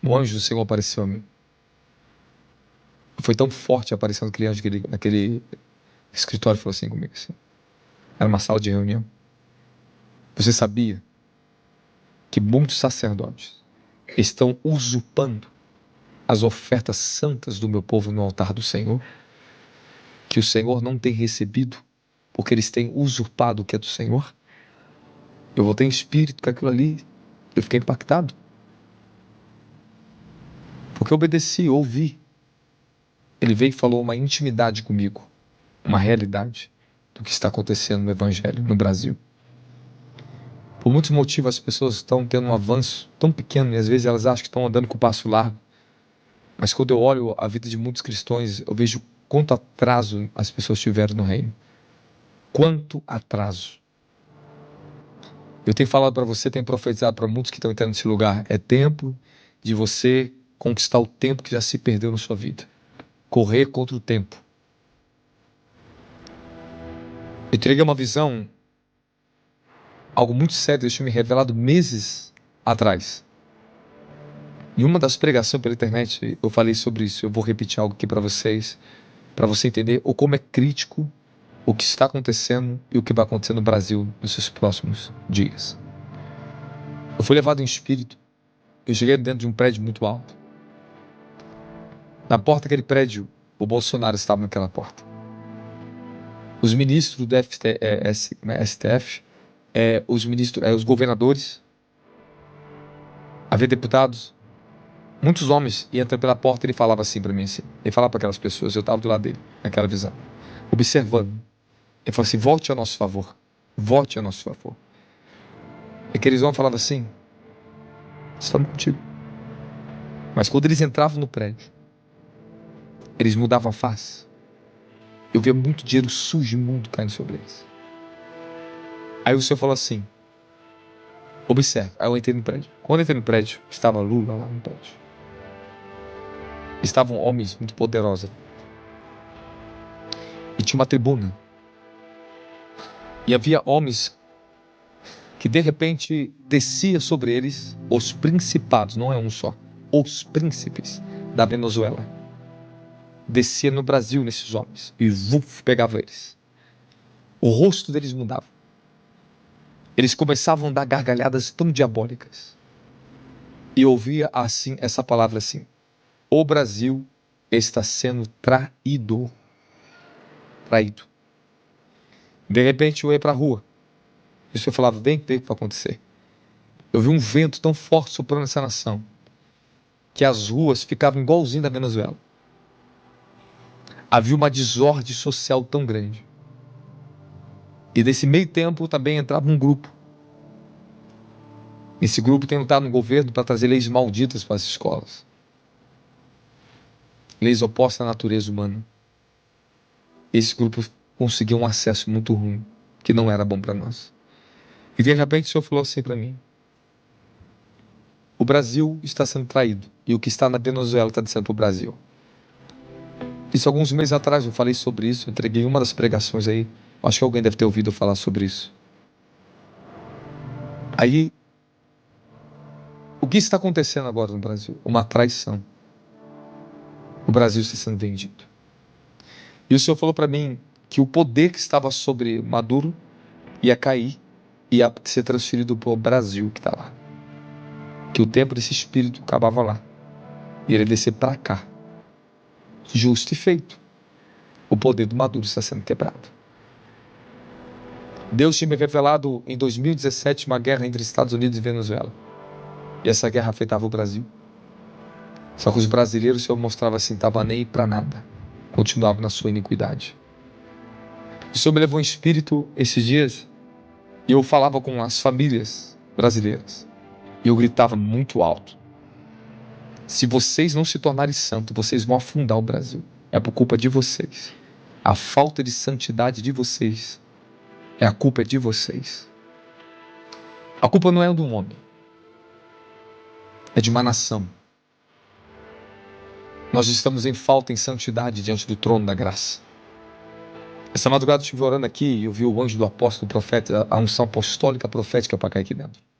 O anjo do Senhor apareceu a mim. Foi tão forte a aparição daquele anjo que naquele escritório falou assim comigo. Assim. Era uma sala de reunião. Você sabia que muitos sacerdotes estão usurpando as ofertas santas do meu povo no altar do Senhor? Que o Senhor não tem recebido porque eles têm usurpado o que é do Senhor? Eu voltei em espírito com aquilo ali. Eu fiquei impactado. Porque eu obedeci, ouvi. Ele veio e falou uma intimidade comigo. Uma realidade do que está acontecendo no Evangelho no Brasil. Por muitos motivos as pessoas estão tendo um avanço tão pequeno e às vezes elas acham que estão andando com o passo largo. Mas quando eu olho a vida de muitos cristãos, eu vejo quanto atraso as pessoas tiveram no reino. Quanto atraso. Eu tenho falado para você, tenho profetizado para muitos que estão entrando nesse lugar. É tempo de você conquistar o tempo que já se perdeu na sua vida. Correr contra o tempo. Eu entreguei uma visão, algo muito sério, Deus tinha me revelado meses atrás. Em uma das pregações pela internet, eu falei sobre isso. Eu vou repetir algo aqui para vocês, para você entender o como é crítico o que está acontecendo e o que vai acontecer no Brasil nos seus próximos dias. Eu fui levado em espírito. Eu cheguei dentro de um prédio muito alto. Na porta daquele prédio, o Bolsonaro estava naquela porta. Os ministros do STF, os governadores, havia deputados, muitos homens iam entrar pela porta e ele falava assim para mim, assim. Ele falava para aquelas pessoas, eu estava do lado dele, naquela visão, observando. Ele falou assim, volte a nosso favor, volte a nosso favor. E aqueles homens falavam assim, estamos contigo. Mas quando eles entravam no prédio, eles mudavam a face. Eu via muito dinheiro sujo e imundo caindo sobre eles. Aí o Senhor falou assim, observe. Aí eu entrei no prédio. Quando eu entrei no prédio, estava Lula lá no prédio. Estavam homens muito poderosos. E tinha uma tribuna. E havia homens que de repente descia sobre eles os principados, não é um só, os príncipes da Venezuela. Descia no Brasil nesses homens e pegava eles. O rosto deles mudava. Eles começavam a dar gargalhadas tão diabólicas. E eu ouvia assim, essa palavra assim, o Brasil está sendo traído. Traído. De repente eu ia para a rua. E o Senhor falava, vem ver o que vai acontecer. Eu vi um vento tão forte soprando essa nação, que as ruas ficavam igualzinho da Venezuela. Havia uma desordem social tão grande. E nesse meio tempo também entrava um grupo. Esse grupo tem lutado no governo para trazer leis malditas para as escolas. Leis opostas à natureza humana. Esse grupo conseguiu um acesso muito ruim, que não era bom para nós. E de repente o Senhor falou assim para mim, o Brasil está sendo traído, e o que está na Venezuela está descendo para o Brasil. Isso alguns meses atrás eu falei sobre isso, eu entreguei uma das pregações aí, acho que alguém deve ter ouvido eu falar sobre isso. Aí, o que está acontecendo agora no Brasil? Uma traição. O Brasil está sendo vendido. E o Senhor falou para mim que o poder que estava sobre Maduro ia cair, ia ser transferido para o Brasil que está lá. Que o tempo desse espírito acabava lá. E ele ia descer para cá. Justo e feito. O poder do Maduro está sendo quebrado. Deus tinha me revelado em 2017 uma guerra entre Estados Unidos e Venezuela. E essa guerra afetava o Brasil. Só que os brasileiros, o Senhor mostrava assim, estava nem para nada. Continuavam na sua iniquidade. O Senhor me levou em espírito esses dias e eu falava com as famílias brasileiras. E eu gritava muito alto. Se vocês não se tornarem santos, vocês vão afundar o Brasil. É por culpa de vocês. A falta de santidade de vocês. A culpa é de vocês. A culpa não é de um homem. É de uma nação. Nós estamos em falta em santidade diante do trono da graça. Essa madrugada eu estive orando aqui e eu vi o anjo do apóstolo, profeta, a unção apostólica profética para cair aqui dentro.